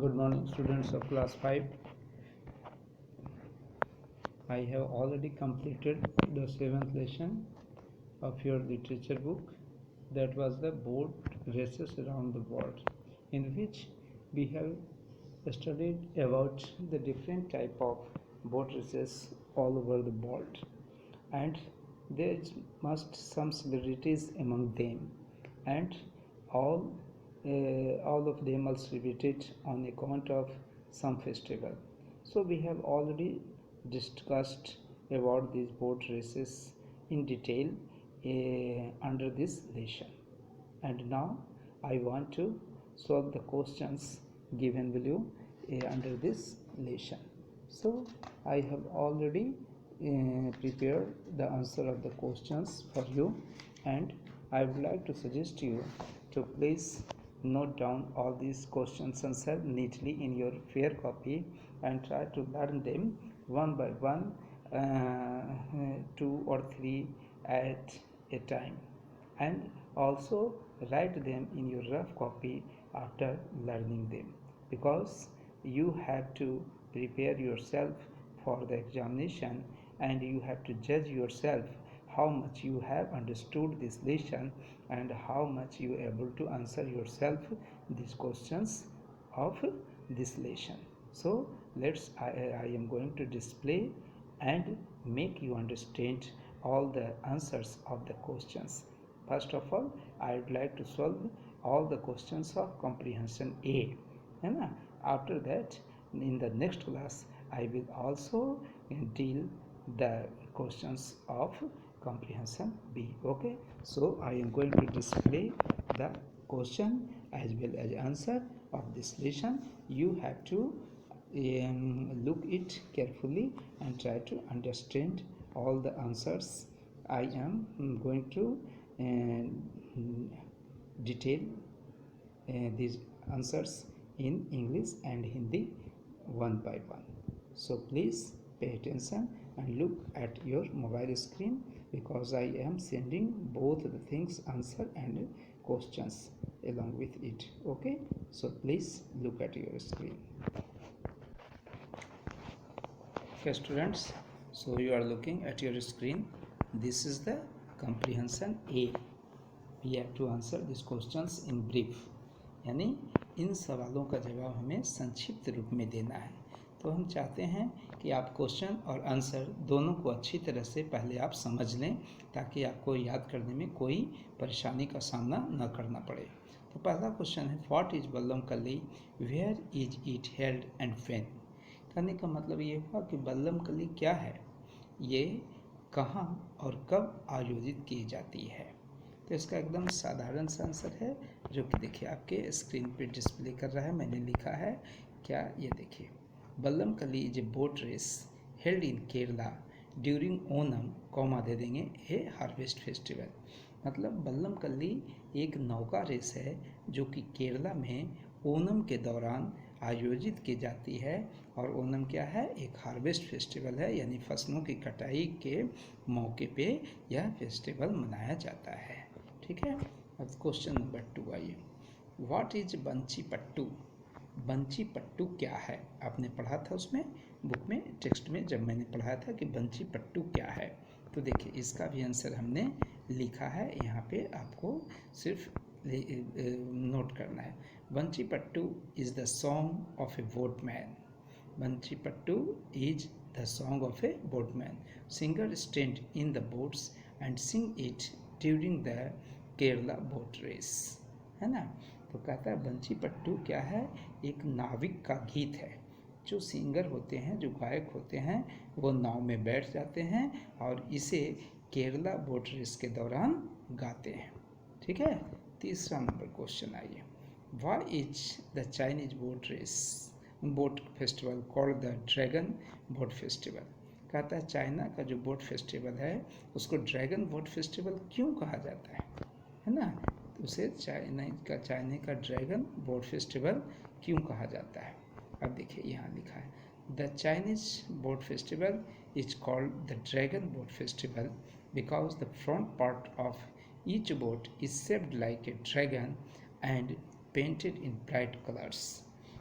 Good morning, students of class 5. I have already completed the 7th lesson of your literature book, that was the boat races around the world, in which we have studied about the different type of boat races all over the world, and there must some similarities among them, and all all of them are celebrated on account of some festival. So we have already discussed about these boat races in detail under this lesson, and now I want to solve the questions given below under this lesson. So I have already prepared the answer of the questions for you, and I would like to suggest you to please note down all these questions answer neatly in your fair copy and try to learn them one by one, 2 or 3 at a time, and also write them in your rough copy after learning them, because you have to prepare yourself for the examination, and you have to judge yourself how much you have understood this lesson and how much you are able to answer yourself these questions of this lesson. So I am going to display and make you understand all the answers of the questions. First of all, I would like to solve all the questions of comprehension A, and after that in the next class I will also deal the questions of comprehension B. Okay, so I am going to display the question as well as answer of this lesson. You have to look it carefully and try to understand all the answers. I am going to detail these answers in English and Hindi one by one. So please pay attention and look at your mobile screen, because I am sending both the things, answer and questions along with it. Okay, so please look at your screen. Okay students, so you are looking at your screen. This is the comprehension A. We have to answer these questions in brief, यानी इन सवालों का जवाब हमें संक्षिप्त रूप में देना है। तो हम चाहते हैं कि आप क्वेश्चन और आंसर दोनों को अच्छी तरह से पहले आप समझ लें, ताकि आपको याद करने में कोई परेशानी का सामना न करना पड़े। तो पहला क्वेश्चन है, what is Vallam Kali, where is it held and when. कहने का मतलब ये हुआ कि बल्लम कली क्या है, ये कहाँ और कब आयोजित की जाती है। तो इसका एकदम साधारण सा आंसर है, जो कि देखिए आपके स्क्रीन पे डिस्प्ले कर रहा है। मैंने लिखा है क्या, ये देखिए, Vallam Kali is a boat race held in Kerala during Onam, comma दे देंगे, ए हार्वेस्ट फेस्टिवल। मतलब बल्लम कली एक नौका रेस है जो कि केरला में ओनम के दौरान आयोजित की जाती है। और ओनम क्या है, एक हार्वेस्ट फेस्टिवल है, यानी फसलों की कटाई के मौके पे यह फेस्टिवल मनाया जाता है। ठीक है, अब क्वेश्चन नंबर 2 आइए, what is bunchy pattu. Bunchy पट्टू क्या है, आपने पढ़ा था उसमें बुक में, टेक्स्ट में, जब मैंने पढ़ाया था कि बंची पट्टू क्या है। तो देखिए इसका भी आंसर हमने लिखा है, यहाँ पे आपको सिर्फ नोट करना है। Vanchi Pattu is the song of a boatman. Vanchi Pattu is the song of a boatman. Singer stand in the boats and sing it during the Kerala boat race, है ना। तो कहता है बंची पट्टू क्या है, एक नाविक का गीत है। जो सिंगर होते हैं, जो गायक होते हैं, वो नाव में बैठ जाते हैं और इसे केरला बोट रेस के दौरान गाते हैं। ठीक है, तीसरा नंबर क्वेश्चन आइए, why is the Chinese boat festival called the dragon boat festival. कहता है चाइना का जो बोट फेस्टिवल है उसको ड्रैगन बोट फेस्टिवल क्यों कहा जाता है ना। तो उसे चाइना का ड्रैगन बोट फेस्टिवल क्यों कहा जाता है। अब देखिए यहाँ लिखा है, the Chinese boat festival is called the dragon boat festival because the front part of each boat is shaped like a dragon and painted in bright colours.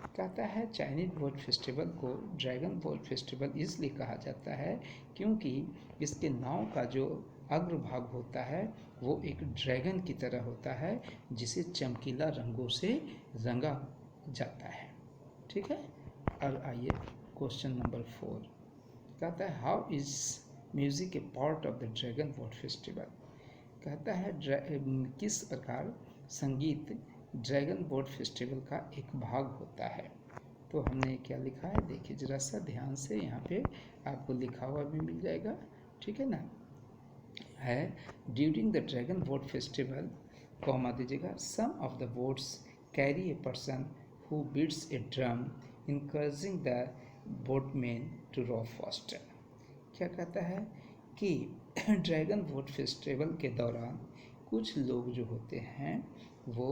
कहता है चाइनीज बोट फेस्टिवल को ड्रैगन बोट फेस्टिवल इसलिए कहा जाता है क्योंकि इसके नाव का जो अग्रभाग होता है वो एक ड्रैगन की तरह होता है जिसे चमकीला रंगों से रंगा जाता है। ठीक है। अब आइए क्वेश्चन नंबर 4। कहता है how is music A part of the dragon boat festival. कहता है किस प्रकार संगीत ड्रैगन बोट फेस्टिवल का एक भाग होता है। तो हमने क्या लिखा है देखिए ज़रा सा ध्यान से, यहाँ पे आपको लिखा हुआ भी मिल जाएगा। ठीक है ना, है during the dragon boat festival comma दीजिएगा some of the boats carry a person who beats a drum encouraging the boatman to row faster. क्या कहता है कि ड्रैगन बोट फेस्टिवल के दौरान कुछ लोग जो होते हैं वो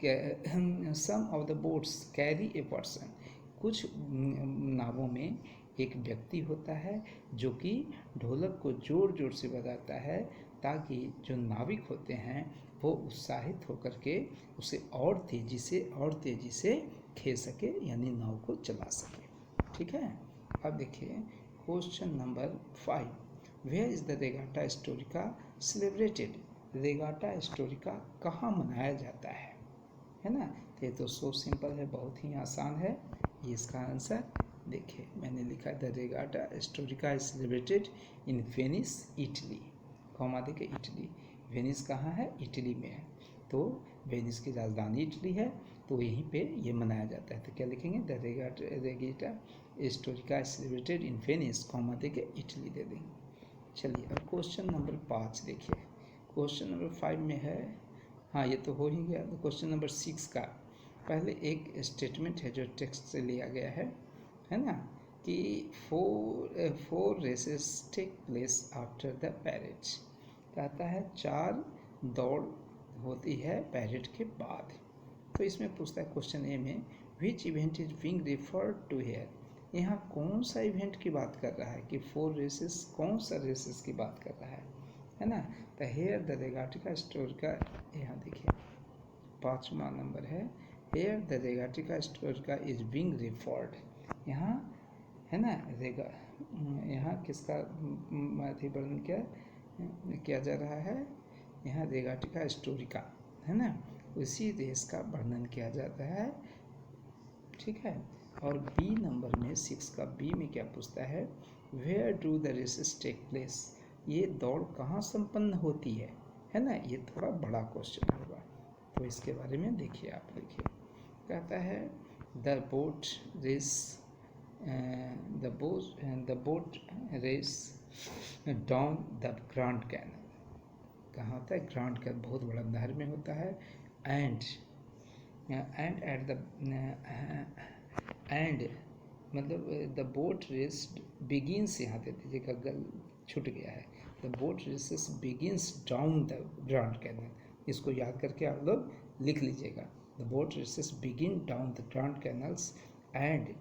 some of the boats carry a person, कुछ नावों में एक व्यक्ति होता है जो कि ढोलक को ज़ोर ज़ोर से बजाता है ताकि जो नाविक होते हैं वो उत्साहित होकर के उसे और तेज़ी से खेल सके, यानी नाव को चला सके। ठीक है। अब देखिए question number 5। Where is the Regata Historica celebrated. Regata Historica कहाँ मनाया जाता है ना। तो ये तो सो सिंपल है, बहुत ही आसान है। ये इसका आंसर देखिए मैंने लिखा है the Regata Historica is celebrated in Venice Italy, comma देके इटली। वेनिस कहाँ है, इटली में है, तो वेनिस की राजधानी इटली है, तो यहीं पे ये मनाया जाता है। तो क्या लिखेंगे the Regata Historica is celebrated in Venice, comma देके इटली दे देंगे। चलिए अब क्वेश्चन नंबर 5 देखिए। क्वेश्चन नंबर 5 में है, हाँ ये तो हो ही गया। तो क्वेश्चन नंबर 6 का पहले एक स्टेटमेंट है जो टेक्स्ट से लिया गया है ना, कि four races take place after the parade. कहता है 4 दौड़ होती है पैरेड के बाद। तो इसमें पूछता है क्वेश्चन ए में which event is being referred to here. यहाँ कौन सा इवेंट की बात कर रहा है कि 4 रेसेस, कौन सा रेसेस की बात कर रहा है ना। तो हेयर द रेगाटिका हिस्टोरिका, यहाँ देखिए 5वां नंबर है, here the regatta historica is being referred. यहाँ है ना यहाँ किसका वर्णन किया जा रहा है, यहाँ रेगाटिका हिस्टोरिका है ना, उसी रेस का वर्णन किया जाता है। ठीक है। और बी नंबर में 6 का बी में क्या पूछता है, where do the races take place. ये दौड़ कहाँ संपन्न होती है ना। ये थोड़ा बड़ा क्वेश्चन होगा, तो इसके बारे में देखिए आप लिखिए। कहता है the boat race down the grand canal. कहाँ होता है, ग्रैंड कैनल बहुत बड़ा नहर में होता है। एंड एट द मतलब द बोट रेस बिगिंस, यहाँ दे दीजिएगा गल छूट गया है, the boat races begins down the grand canal. इसको याद करके आप लोग लिख लीजिएगा। The boat races begin down the grand canals and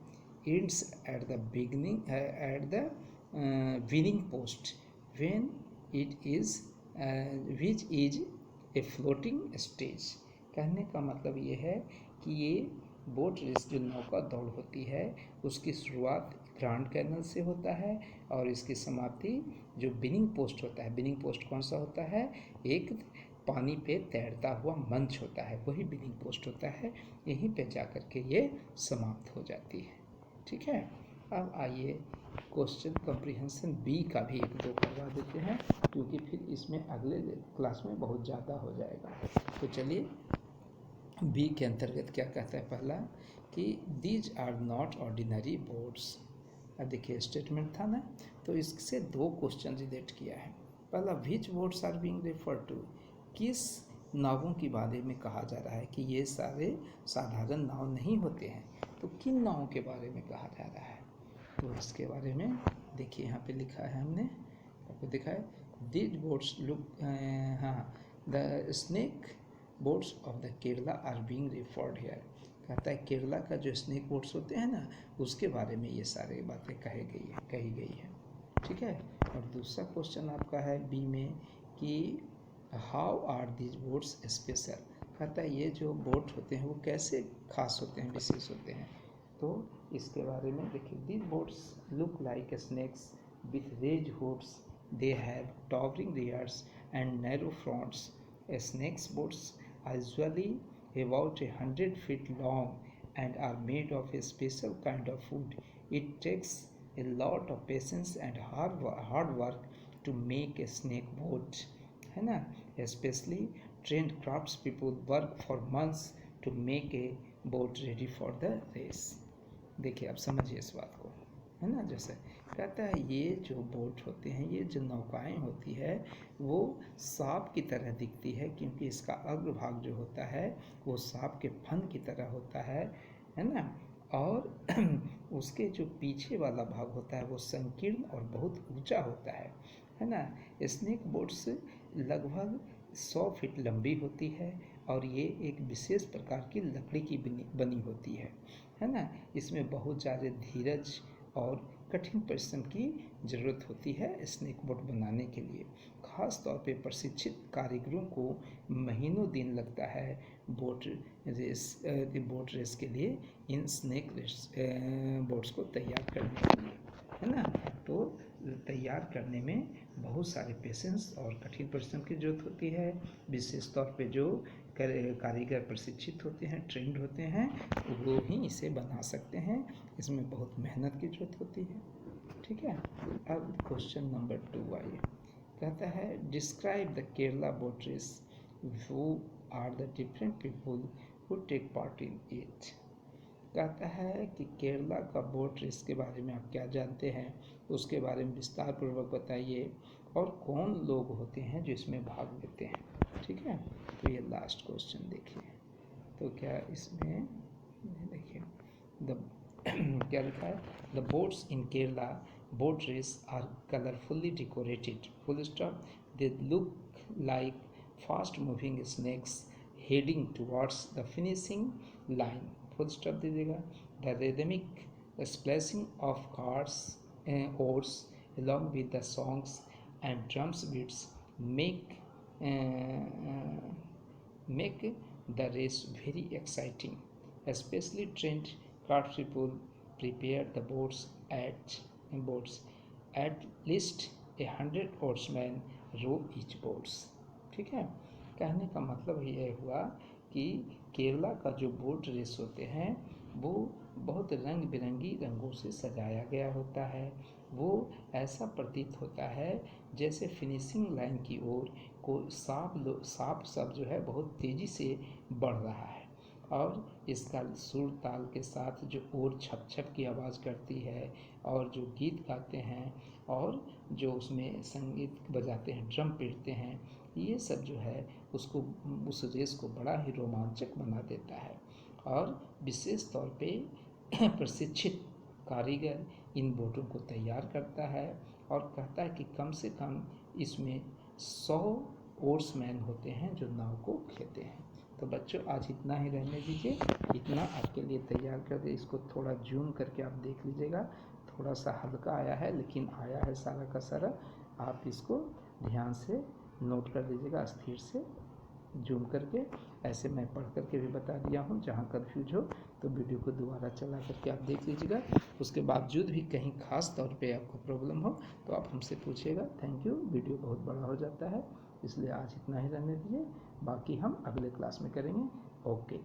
ends at the beginning at the winning post when it is which is a floating stage। कहने का मतलब ये है कि ये बोट रेस जो नौका दौड़ होती है उसकी शुरुआत ग्रैंड कैनल से होता है और इसकी समाप्ति जो बिनिंग पोस्ट होता है। बिनिंग पोस्ट कौन सा होता है, एक पानी पे तैरता हुआ मंच होता है, वही बिनिंग पोस्ट होता है, यहीं पे जाकर के ये समाप्त हो जाती है। ठीक है। अब आइए क्वेश्चन कॉम्प्रिहेंशन बी का भी 1-2 करवा देते हैं, क्योंकि फिर इसमें अगले क्लास में बहुत ज़्यादा हो जाएगा। तो चलिए बी के अंतर्गत क्या कहता है, पहला कि these are not ordinary boats. अब देखिए स्टेटमेंट था ना, तो इससे 2 क्वेश्चन रिलेट किया है। पहला which boats are being referred to, किस नावों के बारे में कहा जा रहा है कि ये सारे साधारण नाव नहीं होते हैं, तो किन नावों के बारे में कहा जा रहा है। तो इसके बारे में देखिए यहाँ पे लिखा है, हमने आपको दिखा है दीज बोट्स लुक, हाँ the snake boats of the Kerala are being referred here. कहता है केरला का जो स्नेक बोट्स होते हैं ना, उसके बारे में ये सारी बातें कही गई है। ठीक है। और दूसरा क्वेश्चन आपका है बी में कि how are these boats special. कहता है ये जो बोट होते हैं वो कैसे खास होते हैं, विशेष होते हैं। तो इसके बारे में देखिए, these boats look like snakes with raised hoods. They have towering rears and narrow fronts. Snakes boats are usually about 100 feet long and are made of a special kind of wood. It takes a lot of patience and hard work to make a snake boat, है ना. Especially trained crafts people work for months to make a boat ready for the race. देखिए आप समझिए इस बात को, है ना. जैसे कहता है ये जो बोट होते हैं, ये जो नौकाएं होती है, वो सांप की तरह दिखती है, क्योंकि इसका अग्रभाग जो होता है वो सांप के फन की तरह होता है ना. और उसके जो पीछे वाला भाग होता है वो संकीर्ण और बहुत ऊंचा होता है ना. स्नेक बोट्स लगभग 100 फीट लंबी होती है और ये एक विशेष प्रकार की लकड़ी की बनी होती है ना. इसमें बहुत ज़्यादा धीरज और कठिन परिश्रम की ज़रूरत होती है स्नेक बोट बनाने के लिए. ख़ास तौर पे प्रशिक्षित कारीगरों को महीनों दिन लगता है बोट रेस के लिए इन स्नेक बोट्स को तैयार करने के लिए, है ना. तो तैयार करने में बहुत सारे पेशेंस और कठिन परिश्रम की ज़रूरत होती है. विशेष तौर पे जो कारीगर प्रशिक्षित होते हैं, ट्रेंड होते हैं, वो ही इसे बना सकते हैं. इसमें बहुत मेहनत की ज़रूरत होती है. ठीक है. अब क्वेश्चन नंबर 2 आइए. कहता है describe the Kerala boat race. Who are the different people who take part in it. कहता है कि केरला का बोट रेस के बारे में आप क्या जानते हैं, उसके बारे में विस्तार पूर्वक बताइए, और कौन लोग होते हैं जो इसमें भाग लेते हैं. ठीक है. तो ये लास्ट क्वेश्चन देखिए. तो क्या इसमें देखिए क्या लिखा है. The boats in Kerala boat race are colourfully decorated. Full stop. They look like fast moving snakes heading towards the finishing line. Full stop दीजिएगा. The rhythmic splashing of cars oars along with the songs and drums beats make the race very exciting. Especially trained craftspeople prepare the boats at least 100 oarsmen row each boats. ठीक है. कहने का मतलब ये हुआ कि केरला का जो बोट रेस होते हैं वो बहुत रंग बिरंगी रंगों से सजाया गया होता है. वो ऐसा प्रतीत होता है जैसे फिनिशिंग लाइन की ओर को सांप सब जो है बहुत तेज़ी से बढ़ रहा है, और इसका सुर ताल के साथ जो ओर छप छप की आवाज़ करती है, और जो गीत गाते हैं, और जो उसमें संगीत बजाते हैं, ड्रम पीटते हैं, ये सब जो है उसको उस रेस को बड़ा ही रोमांचक बना देता है. और विशेष तौर पे प्रशिक्षित कारीगर इन बोटों को तैयार करता है और कहता है कि कम से कम इसमें 100 ओर्समैन होते हैं जो नाव को खेते हैं. तो बच्चों आज इतना ही रहने दीजिए. इतना आपके लिए तैयार कर दे. इसको थोड़ा जूम करके आप देख लीजिएगा. थोड़ा सा हल्का आया है लेकिन आया है सारा का सारा. आप इसको ध्यान से नोट कर लीजिएगा, स्थिर से जूम करके. ऐसे मैं पढ़ करके भी बता दिया हूँ. जहाँ कन्फ्यूज हो तो वीडियो को दोबारा चला करके आप देख लीजिएगा. उसके बावजूद भी कहीं खास तौर पे आपको प्रॉब्लम हो तो आप हमसे पूछिएगा. Thank you. वीडियो बहुत बड़ा हो जाता है, इसलिए आज इतना ही रहने दीजिए. बाकी हम अगले क्लास में करेंगे. ओके.